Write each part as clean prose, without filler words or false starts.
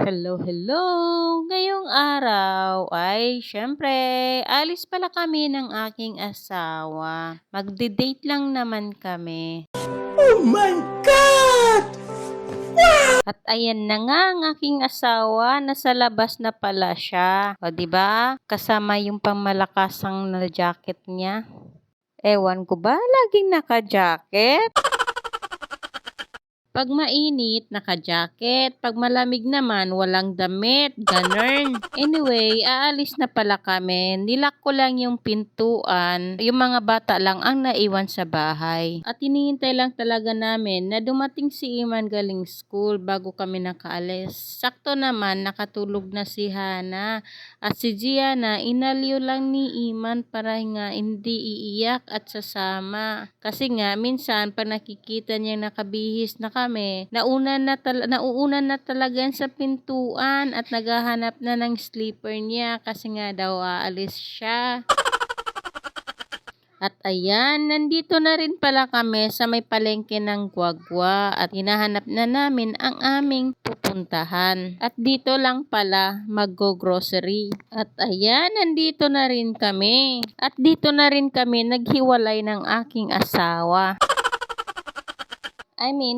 Hello, hello! Ngayong araw ay syempre alis pala kami ng aking asawa. Magde-date lang naman kami. Oh my God! At ayan na nga ang aking asawa, nasa labas na pala siya. O 'di ba? Kasama yung pangmalakasang na jacket niya. Ewan ko ba, laging naka-jacket? Pag mainit, naka-jacket. Pag malamig naman, walang damit. Ganun. Anyway, aalis na pala kami. Nilak ko lang yung pintuan. Yung mga bata lang ang naiwan sa bahay. At hinihintay lang talaga namin na dumating si Iman galing school bago kami nakaalis. Sakto naman, nakatulog na si Hana. At si Gianna, inaliw lang ni Iman para nga hindi iiyak at sasama. Kasi nga, minsan, pag nakikita niya nakabihis na kami, nauunan na talaga yan sa pintuan at naghahanap na ng sleeper niya kasi nga daw aalis siya. At ayan, nandito na rin pala kami sa may palengke ng Guagua at hinahanap na namin ang aming pupuntahan. At dito lang pala mag-grocery. At ayan, nandito na rin kami. At dito na rin kami naghiwalay ng aking asawa.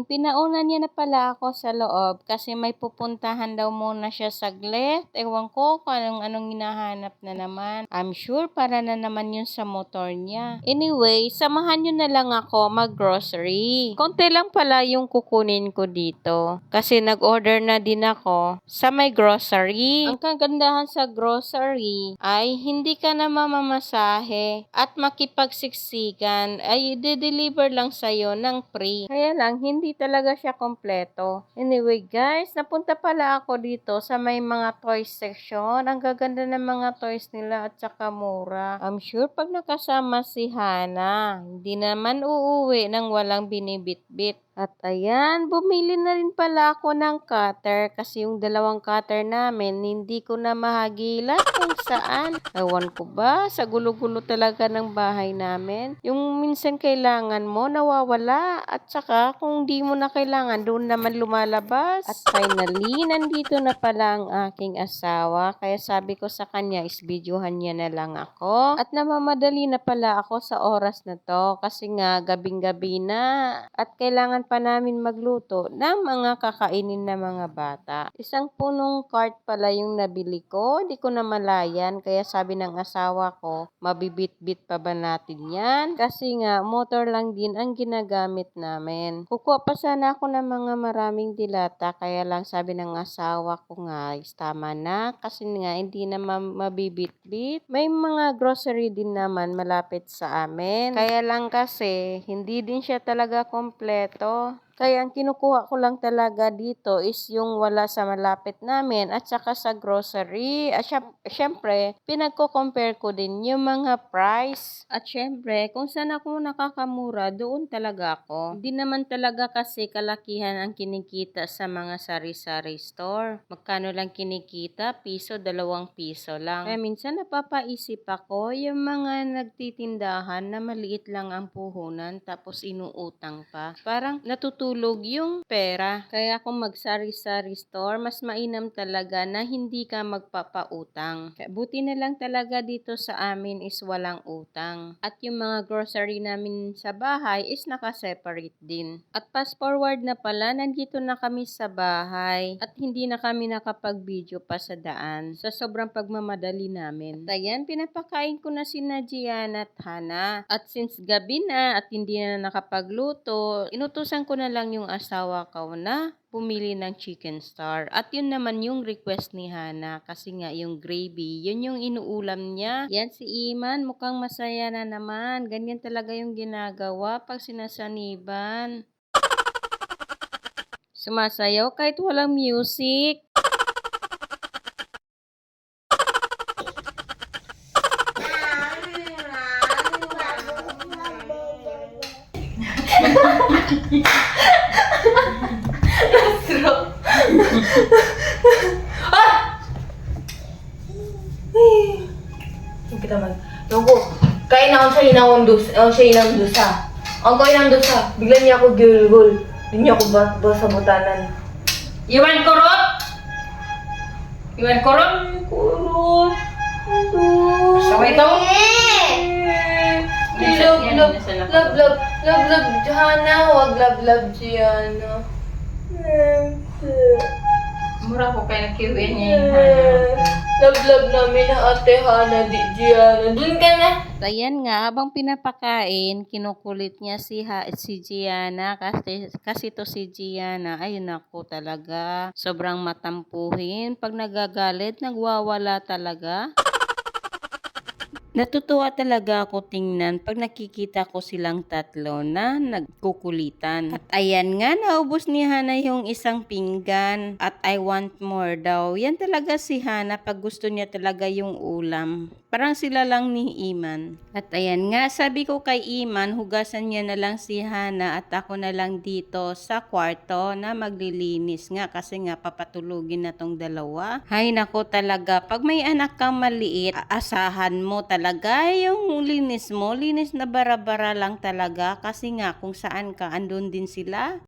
Pinauna niya na pala ako sa loob kasi may pupuntahan daw muna siya saglit. Ewan ko kung anong hinahanap na naman. I'm sure para na naman yun sa motor niya. Anyway, samahan nyo na lang ako mag-grocery. Konti lang pala yung kukunin ko dito. Kasi nag-order na din ako sa may grocery. Ang kagandahan sa grocery ay hindi ka na mamamasahe at makipagsiksikan ay i-deliver lang sa'yo ng free. Kaya lang, hindi talaga siya kompleto. Anyway guys, napunta pala ako dito sa may mga toys section. Ang gaganda ng mga toys nila at saka mura. I'm sure pag nakasama si Hana, hindi naman uuwi nang walang binibitbit. At ayan, bumili na rin pala ako ng cutter kasi yung dalawang cutter namin, hindi ko na mahagilan kung saan. Ewan ko ba, sa gulo-gulo talaga ng bahay namin. Yung minsan kailangan mo, nawawala. At saka, kung di mo na kailangan, doon naman lumalabas. At finally, nandito na pala ang aking asawa. Kaya sabi ko sa kanya, isbidyohan niya na lang ako. At namamadali na pala ako sa oras na to kasi nga gabing-gabi na. At kailangan pa namin magluto ng mga kakainin na mga bata. Isang punong cart pala yung nabili ko. Di ko na malayan. Kaya sabi ng asawa ko, mabibit-bit pa ba natin yan? Kasi nga, motor lang din ang ginagamit namin. Kukuha pa sana ako ng mga maraming dilata. Kaya lang sabi ng asawa ko nga, tama na. Kasi nga, hindi na mabibit-bit. May mga grocery din naman malapit sa amin. Kaya lang kasi, hindi din siya talaga kompleto. Kaya ang kinukuha ko lang talaga dito is yung wala sa malapit namin at saka sa grocery. At syempre, pinagko-compare ko din yung mga price. At syempre, kung saan ako nakakamura, doon talaga ako. Hindi naman talaga kasi kalakihan ang kinikita sa mga sari-sari store. Magkano lang kinikita? Piso, 2 piso lang. Kaya minsan napapaisip ako yung mga nagtitindahan na maliit lang ang puhunan tapos inuutang pa. Parang natutulog yung pera. Kaya kung mag-sari-sari store, mas mainam talaga na hindi ka magpapautang. Kaya buti na lang talaga dito sa amin is walang utang. At yung mga grocery namin sa bahay is naka-separate din. At fast forward na pala, nandito na kami sa bahay. At hindi na kami nakapag-video pa sa daan. Sa sobrang pagmamadali namin. At ayan, pinapakain ko na si Gianna at Hana. At since gabi na at hindi na nakapagluto, inutusan ko na lang yung asawa ko na pumili ng chicken star. At yun naman yung request ni Hana kasi nga yung gravy, yun yung inuulam niya. Yan si Iman, mukhang masaya na naman. Ganyan talaga yung ginagawa pag sinasaniban. Sumasayaw kahit walang music. Kita man. Naku, kain ako sa inang dusa. Ang kain ng dusa, bigla niya ako gulgul. Hindi niya ako basabutanan. Iwan kurot! Iwan kurang. Kurot. Saway to? Love, Jana. Wag love, Gianna. Mura ko kaya na-QA niya yung Love namin ate Hana, di Gianna. Dun ka na. Ayan nga, habang pinapakain, kinukulit niya si Gianna kasi to si Gianna, ayun ako talaga, sobrang matampuhin. Pag nagagalit, nagwawala talaga. Natutuwa talaga ako tingnan pag nakikita ko silang tatlo na nagkukulitan. At ayan nga, naubos ni Hana yung isang pinggan at I want more daw. Yan talaga si Hana pag gusto niya talaga yung ulam. Parang sila lang ni Iman. At ayan nga, sabi ko kay Iman, hugasan niya na lang si Hana at ako na lang dito sa kwarto na maglilinis nga kasi nga papatulugin na tong dalawa. Hay nako talaga, pag may anak kang maliit, aasahan mo talaga yung linis mo. Linis na bara-bara lang talaga kasi nga kung saan ka, andun din sila.